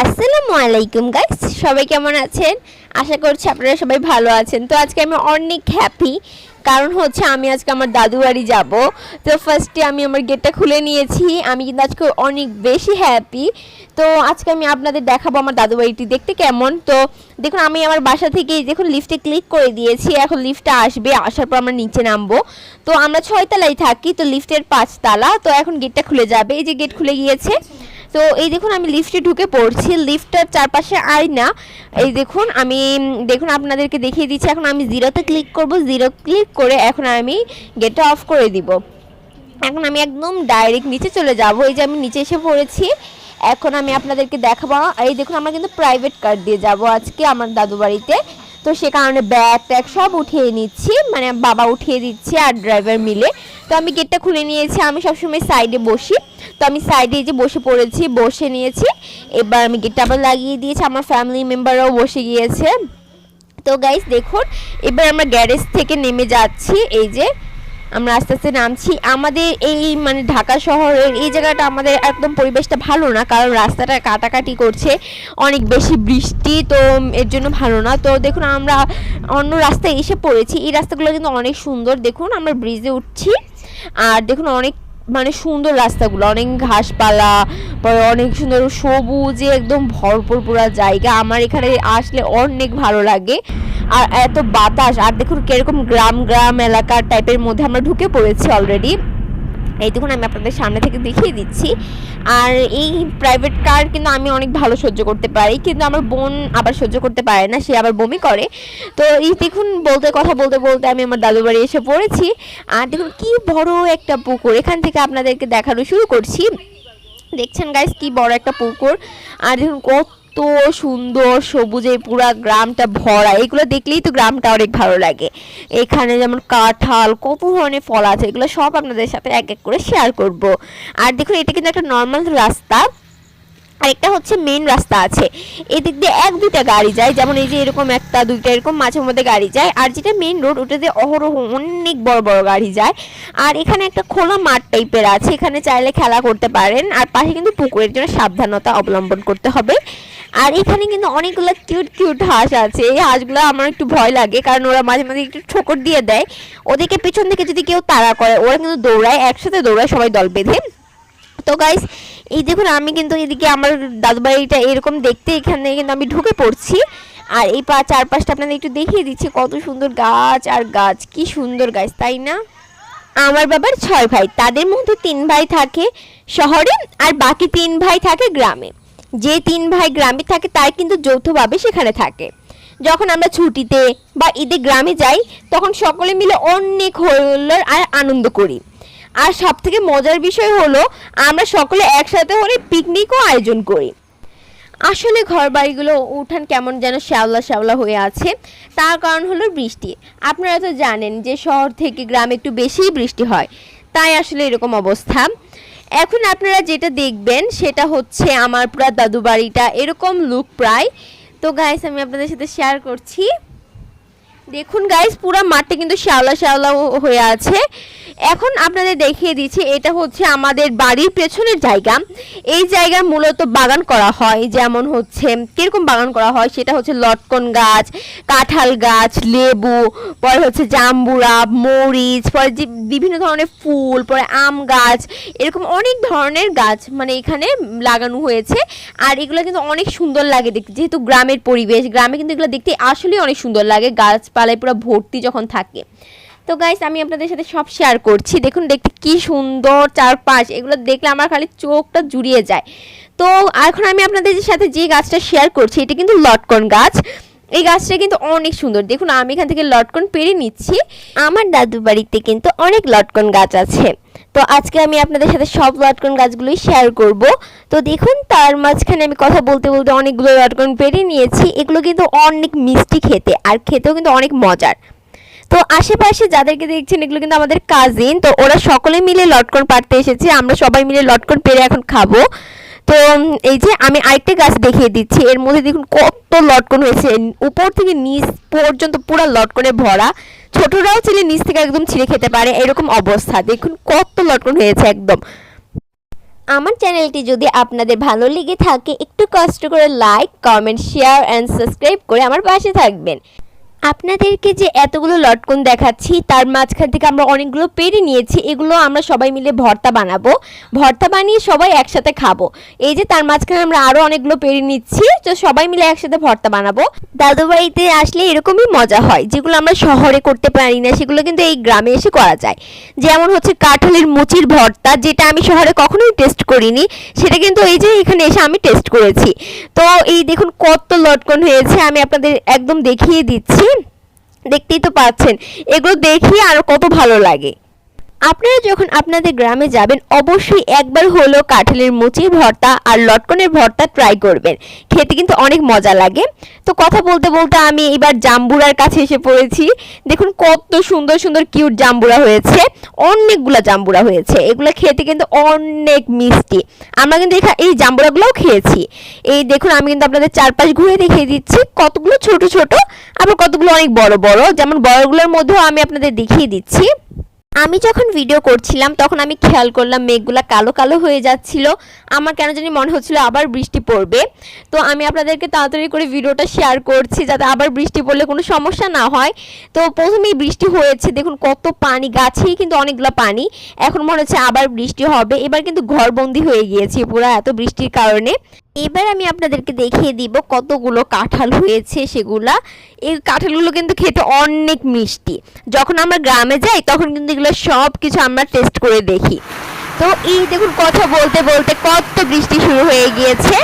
আসসালামু আলাইকুম গাইস, সবাই কেমন আছেন? আশা করছি আপনারা সবাই ভালো আছেন। তো আজকে আমি অনেক হ্যাপি, কারণ হচ্ছে আমি আজকে আমার দাদু বাড়ি যাব। তো ফার্স্টে আমি আমার গেটটা খুলে নিয়েছি, আমি কিন্তু আজকে অনেক বেশি হ্যাপি। তো আজকে আমি আপনাদের দেখাবো আমার দাদু বাড়িটি দেখতে কেমন। তো দেখুন, আমি আমার বাসা থেকে দেখুন লিফটে ক্লিক করে দিয়েছি, এখন লিফটটা আসবে, আসার পর আমরা নিচে নামবো। তো আমরা 6 তলায় থাকি, তো লিফটের 5 তলা। তো এখন গেটটা খুলে যাবে, এই যে গেট খুলে গিয়েছে। তো এই দেখুন আমি লিফটে ঢুকে পড়ছি, লিফটটার চারপাশে আয়না। এই দেখুন আপনাদেরকে দেখিয়ে দিচ্ছি। এখন আমি জিরোতে ক্লিক করব, জিরো ক্লিক করে এখন আমি গেটটা অফ করে দিব। এখন আমি একদম ডাইরেক্ট নিচে চলে যাব। এই যে আমি নিচে এসে পড়েছি, এখন আমি আপনাদেরকে দেখাবো। এই দেখুন আমরা কিন্তু প্রাইভেট কার দিয়ে যাব আজকে আমার দাদু বাড়িতে। তো সে কারণে ব্যাগ ট্যাগ সব উঠিয়ে নিচ্ছি, মানে বাবা উঠিয়ে দিচ্ছে আর ড্রাইভার মিলে। তো আমি গেটটা খুলে নিয়েছি, আমি সবসময় সাইডে বসি, তো আমি সাইডে যে বসে পড়েছি, বসে নিয়েছি। এবার আমি গেটটা আবার লাগিয়ে দিয়েছি, আমার ফ্যামিলি মেম্বাররাও বসে গিয়েছে। তো গাইস দেখুন, এবার আমরা গ্যারেজ থেকে নেমে যাচ্ছি। এই যে আমরা আস্তে আস্তে নামছি। আমাদের এই মানে ঢাকা শহরের এই জায়গাটা আমাদের একদম পরিবেশটা ভালো না, কারণ রাস্তাটা কাটাকাটি করছে, অনেক বেশি বৃষ্টি, তো এর জন্য ভালো না। তো দেখুন আমরা অন্য রাস্তায় এসে পড়েছি, এই রাস্তাগুলো কিন্তু অনেক সুন্দর। দেখুন আমরা ব্রিজে উঠছি, আর দেখুন অনেক মানে সুন্দর রাস্তাগুলো, অনেক ঘাসপালা, পরে অনেক সুন্দর সবুজে একদম ভরপুর পুরো জায়গা। আমার এখানে আসলে অনেক ভালো লাগে, আর এত বাতাস। আর দেখুন কিরকম গ্রাম গ্রাম এলাকার টাইপের মধ্যে আমরা ঢুকে পড়েছি অলরেডি। এই দেখুন আমি আপনাদের সামনে থেকে দেখিয়ে দিচ্ছি। আর এই প্রাইভেট কার কিন্তু আমি অনেক ভালো সহ্য করতে পারি, কিন্তু আমার বোন আবার সহ্য করতে পারে না, সে আবার বমি করে। তো এই দেখুন কথা বলতে বলতে আমি আমার দাদু বাড়ি এসে পড়েছি। আর দেখুন কি বড় একটা পুকুর, এখান থেকে আপনাদেরকে দেখানো শুরু করছি। দেখছেন গাইস কি বড় একটা পুকুর, আর দেখুন কত সুন্দর সবুজে পুরা গ্রামটা ভরা। এগুলো দেখলেই তো গ্রামটা অনেক ভালো লাগে। এখানে যেমন কাঁঠাল, কত ধরনের ফল আছে, এগুলো সব আপনাদের সাথে এক এক করে শেয়ার করব। আর দেখুন এটা কিন্তু একটা নর্মাল রাস্তা, আর একটা হচ্ছে মেন রাস্তা আছে। এদিক দিয়ে 1-2টা গাড়ি যায়, যেমন এই যে এরকম 1-2টা এরকম মাঝে মধ্যে গাড়ি যায়। আর যেটা মেন রোড, ওটা দিয়ে অহরহ অনেক বড় বড় গাড়ি যায়। আর এখানে একটা খোলা মাঠ টাইপের আছে, এখানে চাইলে খেলা করতে পারেন। আর পাশে কিন্তু পুকুরের জন্য সাবধানতা অবলম্বন করতে হবে। আর এখানে কিন্তু অনেকগুলো কিউট কিউট হাঁস আছে। এই হাঁসগুলো আমার একটু ভয় লাগে, কারণ ওরা মাঝে মাঝে একটু ঠোকর দিয়ে দেয়। ওদেরকে পিছন থেকে যদি কেউ তাড়া করে, ওরা কিন্তু দৌড়ায়, একসাথে দৌড়ায় সবাই দল বেঁধে। তো গাইস এই দেখুন আমি কিন্তু এদিকে আমার দাদু বাড়িটা এরকম দেখতে, এখানে কিন্তু আমি ঢুকে পড়ছি। আর এই চারপাশটা আপনাদের একটু দেখিয়ে দিচ্ছি, কত সুন্দর গাছ আর গাছ, কি সুন্দর গাছ তাই না? আমার বাবার 6 ভাই, তাদের মধ্যে 3 ভাই থাকে শহরে আর বাকি 3 ভাই থাকে গ্রামে। যে 3 ভাই গ্রামে থাকে তার কিন্তু যৌথভাবে সেখানে থাকে। যখন আমরা ছুটিতে বা ঈদে গ্রামে যাই, তখন সকলে মিলে অনেক হইহুল্লোড় আর আনন্দ করি। আর সব থেকে মজার বিষয় হলো আমরা সকলে একসাথে হলে পিকনিকও আয়োজন করি। আসলে ঘর বাড়িগুলো উঠান কেমন যেন শ্যাওলা শ্যাওলা হয়ে আছে, তার কারণ হলো বৃষ্টি। আপনারা তো জানেন যে শহর থেকে গ্রামে একটু বেশিই বৃষ্টি হয়, তাই আসলে এরকম অবস্থা। এখন আপনারা যেটা দেখবেন সেটা হচ্ছে আমার পুরা দাদু বাড়িটা এরকম লুক প্রায়। তো গাইস আমি আপনাদের সাথে শেয়ার করছি। দেখুন গাইস পুরো মাঠটা কিন্তু শ্যাওলা শ্যাওলা হয়ে আছে। এখন আপনাদের দেখিয়ে দিচ্ছি, এটা হচ্ছে আমাদের বাড়ির পেছনের জায়গা। এই জায়গায় মূলত বাগান করা হয়, যেমন হচ্ছে কিরকম বাগান করা হয় সেটা হচ্ছে লটকন গাছ, কাঁঠাল গাছ, লেবু, পরে হচ্ছে জাম্বুরা, মরিচ, পরে যে বিভিন্ন ধরনের ফুল, পরে আম গাছ, এরকম অনেক ধরনের গাছ মানে এখানে লাগানো হয়েছে। আর এগুলো কিন্তু অনেক সুন্দর লাগে দেখতে, যেহেতু গ্রামের পরিবেশ, গ্রামে কিন্তু এগুলো দেখতে আসলেই অনেক সুন্দর লাগে, গাছপালায় পুরো ভর্তি যখন থাকে। তো গাইস আমি আপনাদের সাথে সব শেয়ার করছি। দেখুন দেখতে কি সুন্দর চারপাশ, এগুলো দেখলে আমার খালি চোখটা জুড়িয়ে যায়। তো এখন আমি আপনাদের সাথে যে গাছটা শেয়ার করছি এটা কিন্তু লটকন গাছ। এই গাছটা কিন্তু অনেক সুন্দর। দেখুন আমি এখান থেকে লটকন পেরে নিচ্ছি। আমার দাদু বাড়িতে কিন্তু অনেক লটকন গাছ আছে, তো আজকে আমি আপনাদের সাথে সব লটকন গাছগুলোই শেয়ার করব। তো দেখুন তার মাঝখানে আমি কথা বলতে বলতে অনেকগুলো লটকন পেরে নিয়েছি। এগুলো কিন্তু অনেক মিষ্টি খেতে, আর খেতেও কিন্তু অনেক মজার। তো আশেপাশে যাদেরকে দেখছেন এগুলো কিন্তু আমাদের কাজিন, তো ওরা সকলে মিলে লটকন পাড়তে এসেছে, আমরা সবাই মিলে লটকন পেরে এখন খাবো। তো এই যে আমি আরেকটা গাছ দেখিয়ে দিচ্ছি, এর মধ্যে দেখুন কত লটকন হয়েছে, উপর থেকে নিচ পর্যন্ত পুরো লটকনে ভরা। ছোটরাও ছেলে নিচ থেকে একদম ছিঁড়ে খেতে পারে এরকম অবস্থা। দেখুন কত লটকন হয়েছে একদম। আমার চ্যানেলটি যদি আপনাদের ভালো লেগে থাকে একটু কষ্ট করে like, comment, share and subscribe করে আমার পাশে থাকবেন। আপনাদেরকে যে এতগুলো লটকন দেখাচ্ছি তার মাঝখান থেকে আমরা অনেকগুলো পেরে নিয়েছি। এগুলো আমরা সবাই মিলে ভর্তা বানাবো, ভর্তা বানিয়ে সবাই একসাথে খাবো। এই যে তার মাঝখানে আমরা আরও অনেকগুলো পেরে নিচ্ছি, তো সবাই মিলে একসাথে ভর্তা বানাবো। দাদু বাড়িতে আসলে এরকমই মজা হয়, যেগুলো আমরা শহরে করতে পারি না সেগুলো কিন্তু এই গ্রামে এসে করা যায়। যেমন হচ্ছে কাঁঠালের মুচির ভর্তা, যেটা আমি শহরে কখনোই টেস্ট করিনি, সেটা কিন্তু এই যে এখানে এসে আমি টেস্ট করেছি। তো এই দেখুন কত লটকন হয়েছে, আমি আপনাদের একদম দেখিয়ে দিচ্ছি, দেখতেই তো পাচ্ছেন। এগুলো দেখি আর কত ভালো লাগে। আপনারা যখন আপনাদের গ্রামে যাবেন অবশ্যই একবার হলেও কাঁঠালের মুচির ভর্তা আর লটকনের ভর্তা ট্রাই করবেন, খেতে কিন্তু অনেক মজা লাগে। তো কথা বলতে বলতে আমি এবার জাম্বুরার কাছে এসে পড়েছি। দেখুন কত সুন্দর সুন্দর কিউট জাম্বুরা হয়েছে, অনেকগুলা জাম্বুরা হয়েছে। এগুলো খেতে কিন্তু অনেক মিষ্টি। আমরা কিন্তু এই জাম্বুরাগুলোও খেয়েছি। এই দেখুন আমি কিন্তু আপনাদের চারপাশ ঘুরে দেখিয়ে দিচ্ছি, কতগুলো ছোট ছোট আবার কতগুলো অনেক বড় বড়। যেমন বড়গুলোর মধ্যেও আমি আপনাদের দেখিয়ে দিচ্ছি। আমি যখন ভিডিও করছিলাম তখন আমি খেয়াল করলাম মেঘগুলা কালো কালো হয়ে যাচ্ছিল। আমার কেন জানি মনে হচ্ছিল আবার বৃষ্টি পড়বে। তো আমি আপনাদেরকে তাড়াতাড়ি করে ভিডিওটা শেয়ার করছি যাতে আবার বৃষ্টি পড়লে কোনো সমস্যা না হয়। তো প্রথমেই বৃষ্টি হয়েছে, দেখুন কত পানি, গাছেই কিন্তু অনেকগুলো পানি। এখন মনে হচ্ছে আবার বৃষ্টি হবে। এবার কিন্তু ঘরবন্দি হয়ে গিয়েছি পুরো এত বৃষ্টির কারণে। এবার আমি আপনাদেরকে দেখিয়ে দিব কতগুলো কাঁঠাল হয়েছে সেগুলা। এই কাঁঠালগুলো কিন্তু খেতে অনেক মিষ্টি। যখন আমরা গ্রামে যাই তখন কিন্তু এগুলো সব কিছু আমরা টেস্ট করে দেখি। তো এই দেখুন কথা বলতে বলতে কত বৃষ্টি শুরু হয়ে গিয়েছে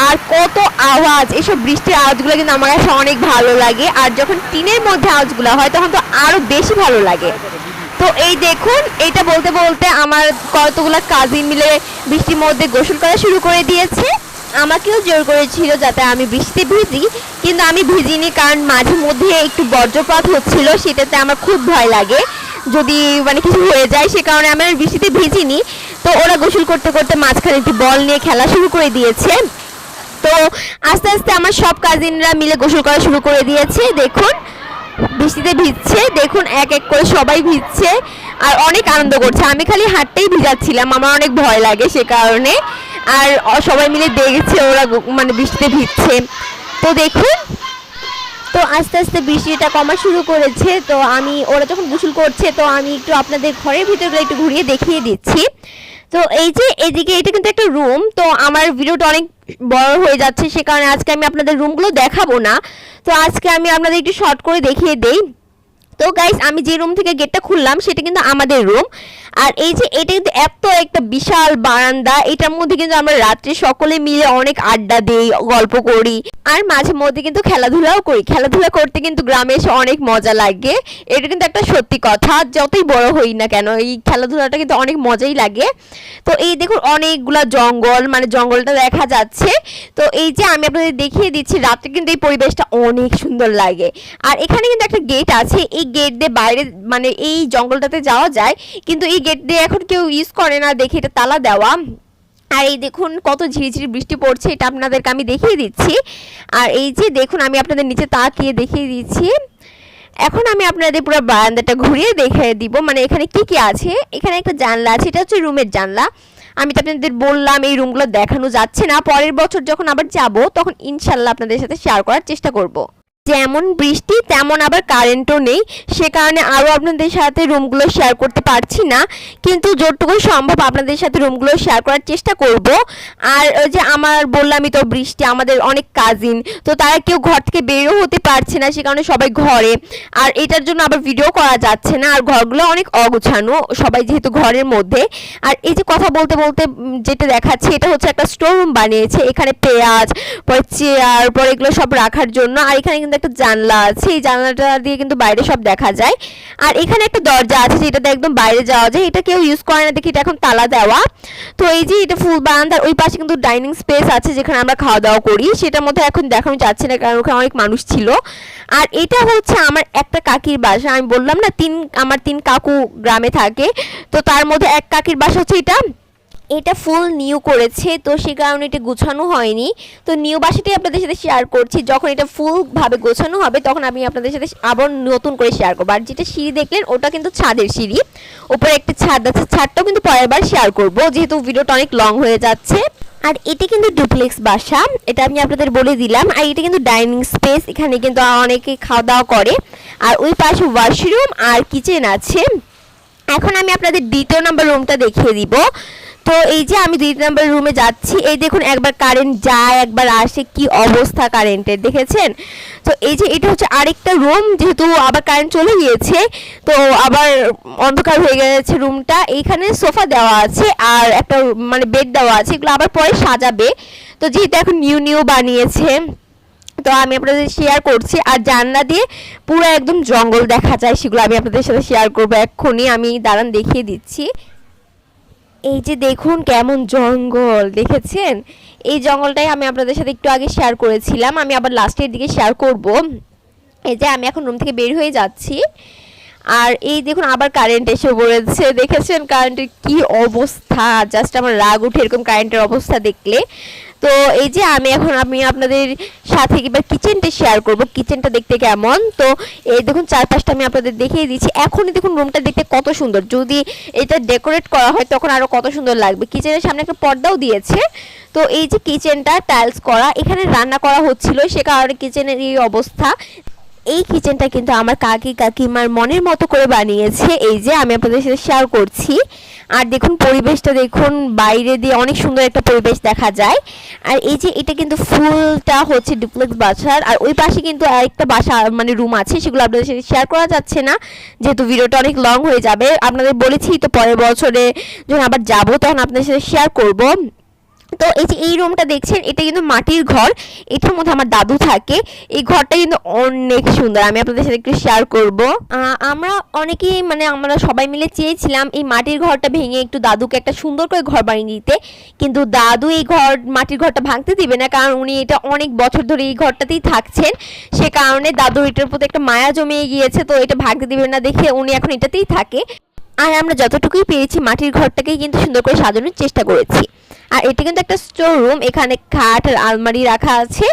আর কত আওয়াজ। এসব বৃষ্টির আওয়াজগুলো কিন্তু আমার কাছে অনেক ভালো লাগে। আর যখন টিনের মধ্যে আওয়াজগুলো হয় তখন তো আরও বেশি ভালো লাগে। তো এই দেখুন এটা বলতে বলতে আমার কতগুলো কাজিন মিলে বৃষ্টির মধ্যে গোসল করা শুরু করে দিয়েছে। আমাকেও জোর করেছিল যাতে আমি বৃষ্টিতে ভিজি, কিন্তু আমি ভিজিনি, কারণ মাঝে মধ্যে একটু বজ্রপাত হচ্ছিল, সেটাতে আমার খুব ভয় লাগে যদি মানে কিছু হয়ে যায়, সে কারণে আমি বৃষ্টিতে ভিজিনি। তো ওরা গোসল করতে করতে মাঝখানে একটি বল নিয়ে খেলা শুরু করে দিয়েছে। তো আস্তে আস্তে আমার সব কাজিনরা মিলে গোসল করা শুরু করে দিয়েছে। দেখুন বৃষ্টিতে ভিজছে, দেখুন এক এক করে সবাই ভিজছে আর অনেক আনন্দ করছে। আমি খালি হাঁটতেই ভিজাচ্ছিলাম, আমার অনেক ভয় লাগে সে কারণে। আর সবাই মিলে দেখছে ওরা মানে বৃষ্টিতে ভিজছে। তো দেখুন তো আস্তে আস্তে বৃষ্টিটা কমা শুরু করেছে। তো ওরা যখন গোসল করছে তো আমি একটু আপনাদের ঘরের ভিতরগুলো একটু ঘুরিয়ে দেখিয়ে দিচ্ছি। তো এই যে এদিকে এটা কিন্তু একটা রুম। তো আমার ভিডিওটা অনেক বড় হয়ে যাচ্ছে, সে কারণে আজকে আমি আপনাদের রুমগুলো দেখাবো না। তো আজকে আমি আপনাদের একটু শর্ট করে দেখিয়ে দেই। তো গাইস আমি যে রুম থেকে গেটটা খুললাম সেটা কিন্তু আমাদের রুম। আর এই যে এটা কিন্তু এত একটা বিশাল বারান্দা, এটার মধ্যে কিন্তু আমরা রাত্রে সকলে মিলে অনেক আড্ডা দিই, গল্প করি আর মাঝে মধ্যে কিন্তু খেলাধুলাও করি। খেলাধুলা করতে কিন্তু গ্রামে এসে অনেক মজা লাগে, এটা কিন্তু একটা সত্যি কথা। যতই বড় হই না কেন এই খেলাধুলাটা কিন্তু অনেক মজাই লাগে। তো এই দেখুন অনেকগুলা জঙ্গল, মানে জঙ্গলটা দেখা যাচ্ছে। তো এই যে আমি আপনাদের দেখিয়ে দিচ্ছি রাত্রে কিন্তু এই পরিবেশটা অনেক সুন্দর লাগে। আর এখানে কিন্তু একটা গেট আছে, এই গেট দিয়ে বাইরে মানে এই জঙ্গলটাতে যাওয়া যায়, কিন্তু এই গেট দিয়ে এখন কেউ ইউজ করে না, দেখে এটা তালা দেওয়া। আর এই দেখুন কত ঝিরিঝিরি বৃষ্টি পড়ছে, এটা আপনাদেরকে আমি দেখিয়ে দিচ্ছি। আর এই যে দেখুন আমি আপনাদের নিচে তাকিয়ে দেখিয়ে দিচ্ছি। এখন আমি আপনাদের পুরো বারান্দাটা ঘুরিয়ে দেখিয়ে দিব, মানে এখানে কি কি আছে। এখানে একটা জানলা আছে, এটা হচ্ছে রুমের জানলা। আমি তো আপনাদের বললাম এই রুমগুলো দেখানো যাচ্ছে না, পরের বছর যখন আবার যাব তখন ইনশাল্লাহ আপনাদের সাথে শেয়ার করার চেষ্টা করব। যেমন বৃষ্টি তেমন আবার কারেন্টও নেই, সে কারণে আরও আপনাদের সাথে রুমগুলো শেয়ার করতে পারছি না, কিন্তু যতটুকু সম্ভব আপনাদের সাথে রুমগুলো শেয়ার করার চেষ্টা করব। আর ওই যে আমার বললামই তো বৃষ্টি, আমাদের অনেক কাজিন, তো তারা কেউ ঘর থেকে বেরও হতে পারছে না, সে কারণে সবাই ঘরে। আর এটার জন্য আবার ভিডিও করা যাচ্ছে না, আর ঘরগুলো অনেক অগোছানো সবাই যেহেতু ঘরের মধ্যে। আর এই যে কথা বলতে বলতে যেটা দেখাচ্ছে এটা হচ্ছে একটা স্টোর রুম বানিয়েছে, এখানে পেঁয়াজ, পরে চেয়ার, পরে এগুলো সব রাখার জন্য। আর এখানে কিন্তু একটা জানলা আছে, এই জানলাটা দিয়ে কিন্তু বাইরে সব দেখা যায়। আর এখানে একটা দরজা আছে যেটাতে একদম বাইরে যাওয়া যায়, এটা কেউ ইউজ করে না দেখি এটা এখন তালা দেওয়া। তো এই যে এটা ফুল বারান্দার ওই পাশে কিন্তু ডাইনিং স্পেস আছে যেখানে আমরা খাওয়া দাওয়া করি, সেটার মধ্যে এখন দেখানো যাচ্ছে না কারণ ওখানে অনেক মানুষ ছিল। আর এটা হচ্ছে আমার একটা কাকির বাসা, আমি বললাম না আমার তিন কাকু গ্রামে থাকে, তো তার মধ্যে এক কাকির বাসা হচ্ছে এটা। এটা ফুল নিউ করেছে, তো সে কারণে এটা গোছানো হয়নি। তো নিউ বাসাটি আপনাদের সাথে শেয়ার করছি, যখন এটা ফুলভাবে গোছানো হবে তখন আমি আপনাদের সাথে আবার নতুন করে শেয়ার করবো। আর যেটা সিঁড়ি দেখলেন ওটা কিন্তু ছাদের সিঁড়ি, উপরে একটা ছাদ আছে, ছাদটাও কিন্তু পরের বার শেয়ার করবো যেহেতু ভিডিওটা অনেক লং হয়ে যাচ্ছে। আর এটা কিন্তু ডুপ্লেক্স বাসা, এটা আমি আপনাদের বলে দিলাম। আর এটা কিন্তু ডাইনিং স্পেস, এখানে কিন্তু অনেকে খাওয়া দাওয়া করে। আর ওই পাশে ওয়াশরুম আর কিচেন আছে। এখন আমি আপনাদের দ্বিতীয় নাম্বার রুমটা দেখিয়ে দিব। তো এই যে আমি 2 নাম্বার রুমে যাচ্ছি, এই দেখুন একবার কারেন্ট যায় একবার আসে, কি অবস্থা কারেন্টের দেখেছেন। তো এই যে এটা হচ্ছে আরেকটা রুম, যেহেতু আবার কারেন্ট চলে গিয়েছে তো আবার অন্ধকার হয়ে গেছে রুমটা। এইখানে সোফা দেওয়া আছে আর একটা মানে বেড দেওয়া আছে, এগুলো আবার পরে সাজাবে। তো যেহেতু এখন নিউ নিউ বানিয়েছে তো আমি আপনাদের শেয়ার করছি। আর জানলা দিয়ে পুরো একদম জঙ্গল দেখা যায়, সেগুলো আমি আপনাদের সাথে শেয়ার করবো এক্ষুনি। আমি দাঁড়ান দেখিয়ে দিচ্ছি। এই যে দেখুন কেমন জঙ্গল দেখেছেন, এই জঙ্গলটাই আমি আপনাদের সাথে একটু আগে শেয়ার করেছিলাম, আমি আবার লাস্টের দিকে শেয়ার করব। এই যে আমি এখন রুম থেকে বের হয়ে যাচ্ছি, আর এই দেখুন আবার কারেন্ট এসে পড়েছে, দেখেছেন কারেন্টের কি অবস্থা, জাস্ট আমার রাগ উঠে এরকম কারেন্টের অবস্থা দেখলে। তো এই যে আমি আপনাদের সাথে এবার কিচেনটা শেয়ার করব, কিচেনটা দেখতে কেমন। তো এই দেখুন চারপাশটা আমি আপনাদের দেখিয়ে দিচ্ছি। এখনই দেখুন রুমটা দেখতে কত সুন্দর, যদি এটা ডেকোরেট করা হয় তখন আরও কত সুন্দর লাগবে। কিচেনের সামনে একটা পর্দাও দিয়েছে। তো এই যে কিচেনটা টাইলস করা, এখানে রান্না করা হচ্ছিল সে কারণে কিচেনের এই অবস্থা। এই কিচেনটা কিন্তু আমার কাকিমার মনের মতো করে বানিয়েছে, এই যে আমি আপনাদের সাথে শেয়ার করছি। আর দেখুন পরিবেশটা দেখুন, বাইরে দিয়ে অনেক সুন্দর একটা পরিবেশ দেখা যায়। আর এই যে এটা কিন্তু ফুলটা হচ্ছে ডুপ্লেক্স বাসার, আর ওই পাশে কিন্তু আরেকটা বাসা মানে রুম আছে, সেগুলো আপনাদের সাথে শেয়ার করা যাচ্ছে না যেহেতু ভিডিওটা অনেক লং হয়ে যাবে। আপনাদের বলেছি তো পরের বছরে যখন আবার যাবো তখন আপনাদের সাথে শেয়ার করব। তো এই যে এই রুমটা দেখছেন এটা কিন্তু মাটির ঘর, এটার মধ্যে আমার দাদু থাকে। এই ঘরটা কিন্তু অনেক সুন্দর, আমি আপনাদের সাথে একটু শেয়ার করব। আমরা অনেকেই মানে আমরা সবাই মিলে চেয়েছিলাম এই মাটির ঘরটা ভেঙে একটু দাদুকে একটা সুন্দর করে ঘর বানিয়ে দিতে, কিন্তু দাদু এই মাটির ঘরটা ভাঙতে দিবে না, কারণ উনি এটা অনেক বছর ধরে এই ঘরটাতেই থাকছেন। সে কারণে দাদুর এটার প্রতি একটা মায়া জমিয়ে গিয়েছে, তো এটা ভাঙতে দিবে না দেখে উনি এখন এটাতেই থাকে। আর আমরা যতটুকুই পেরেছি মাটির ঘরটাকেই কিন্তু সুন্দর করে সাজানোর চেষ্টা করেছি। আর এটা কিন্তু একটা স্টোর রুম, এখানে খাট আর আলমারি রাখা আছে।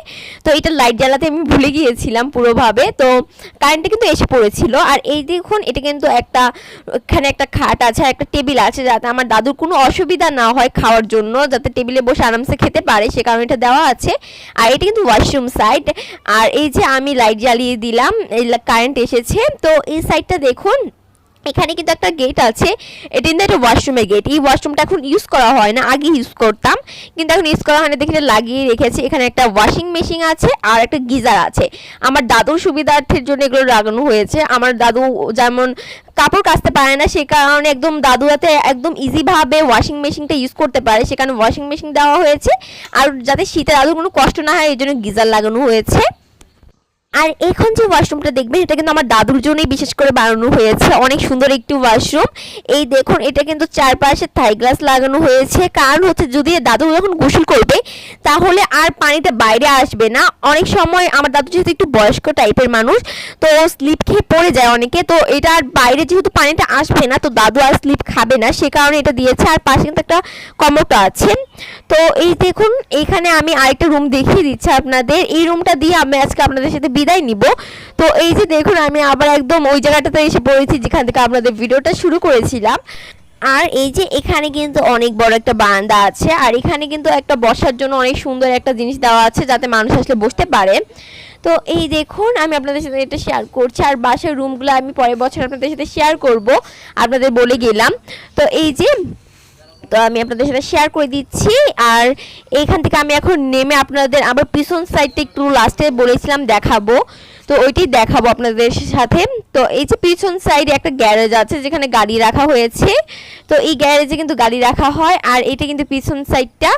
তো এটা লাইট জ্বালাতে আমি ভুলে গিয়েছিলাম পুরোভাবে, তো কারেন্টটা কিন্তু এসে পড়েছিল। আর এই দেখুন এটা কিন্তু এখানে একটা খাট আছে আর একটা টেবিল আছে, যাতে আমার দাদুর কোনো অসুবিধা না হয় খাওয়ার জন্য, যাতে টেবিলে বসে আরামসে খেতে পারে সে কারণে এটা দেওয়া আছে। আর এটা কিন্তু ওয়াশরুম সাইড। আর এই যে আমি লাইট জ্বালিয়ে দিলাম, এই কারেন্ট এসেছে। তো এই সাইডটা দেখুন এখানে কিন্তু একটা গেট আছে, এটা কিন্তু একটা ওয়াশরুমের গেট। এই ওয়াশরুমটা এখন ইউজ করা হয় না, আগে ইউজ করতাম কিন্তু এখন ইউজ করা হয় না দেখে লাগিয়ে রেখেছি। এখানে একটা ওয়াশিং মেশিন আছে আর একটা গিজার আছে, আমার দাদুর সুবিধার্থের জন্য এগুলো লাগানো হয়েছে। আমার দাদু যেমন কাপড় কাচতে পারে না, সে কারণে একদম দাদু যাতে একদম ইজিভাবে ওয়াশিং মেশিনটা ইউজ করতে পারে সে কারণে ওয়াশিং মেশিন দেওয়া হয়েছে। আর যাতে শীতে দাদুর কোনো কষ্ট না হয় এই জন্য গিজার লাগানো হয়েছে। আর এখন যে ওয়াশরুমটা দেখবেন এটা কিন্তু আমার দাদুর জন্যই বিশেষ করে বানানো হয়েছে, অনেক সুন্দর একটি ওয়াশরুম। এই দেখুন এটা কিন্তু চারপাশে থাই গ্লাস লাগানো হয়েছে, কারণ হচ্ছে যদি দাদু যখন গোসল করবে তাহলে আর পানিটা বাইরে আসবে না। অনেক সময় আমার দাদু যেহেতু একটু বয়স্ক টাইপের মানুষ, তো স্লিপ খেয়ে পড়ে যায় অনেকে, তো এটা আর বাইরে যেহেতু পানিটা আসবে না তো দাদু আর স্লিপ খাবে না সে কারণে এটা দিয়েছে। আর পাশে কিন্তু একটা কমোডটা আছে। তো এই দেখুন এইখানে আমি আরেকটা রুম দেখিয়ে দিচ্ছি আপনাদের, এই রুমটা দিয়ে আমি আজকে আপনাদের সাথে বিদায় নিব। তো এই যে দেখুন আমি আবার একদম ওই জায়গাটাতে এসে পড়েছি যেখান থেকে আপনাদের ভিডিওটা শুরু করেছিলাম। আর এই যে এখানে কিন্তু অনেক বড় একটা বারান্দা আছে, আর এখানে কিন্তু একটা বসার জন্য অনেক সুন্দর একটা জিনিস দেওয়া আছে যাতে মানুষ আসলে বসতে পারে। তো এই দেখুন আমি আপনাদের সাথে এটা শেয়ার করছি, আর বাসার রুমগুলো আমি পরের বছর আপনাদের সাথে শেয়ার করব, আপনাদের বলে গেলাম। তো এই যে তো আমি আপনাদের সাথে শেয়ার করে দিচ্ছি। আর এইখান থেকে আমি এখন নেমে আপনাদের আবার পিছন সাইডটা একটু লাস্টে বলেছিলাম দেখাবো, তো ওইটাই দেখাবো আপনাদের সাথে। তো এই যে পিছন সাইডে একটা গ্যারেজ আছে যেখানে গাড়ি রাখা হয়েছে, তো এই গ্যারেজে কিন্তু গাড়ি রাখা হয়। আর এটা কিন্তু পিছন সাইডটা।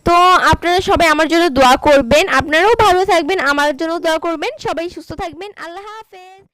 তো আপনারা সবাই আমার জন্য দোয়া করবেন, আপনারাও ভালো থাকবেন, আমার জন্য দোয়া করবেন, সবাই সুস্থ থাকবেন। আল্লাহ হাফেজ।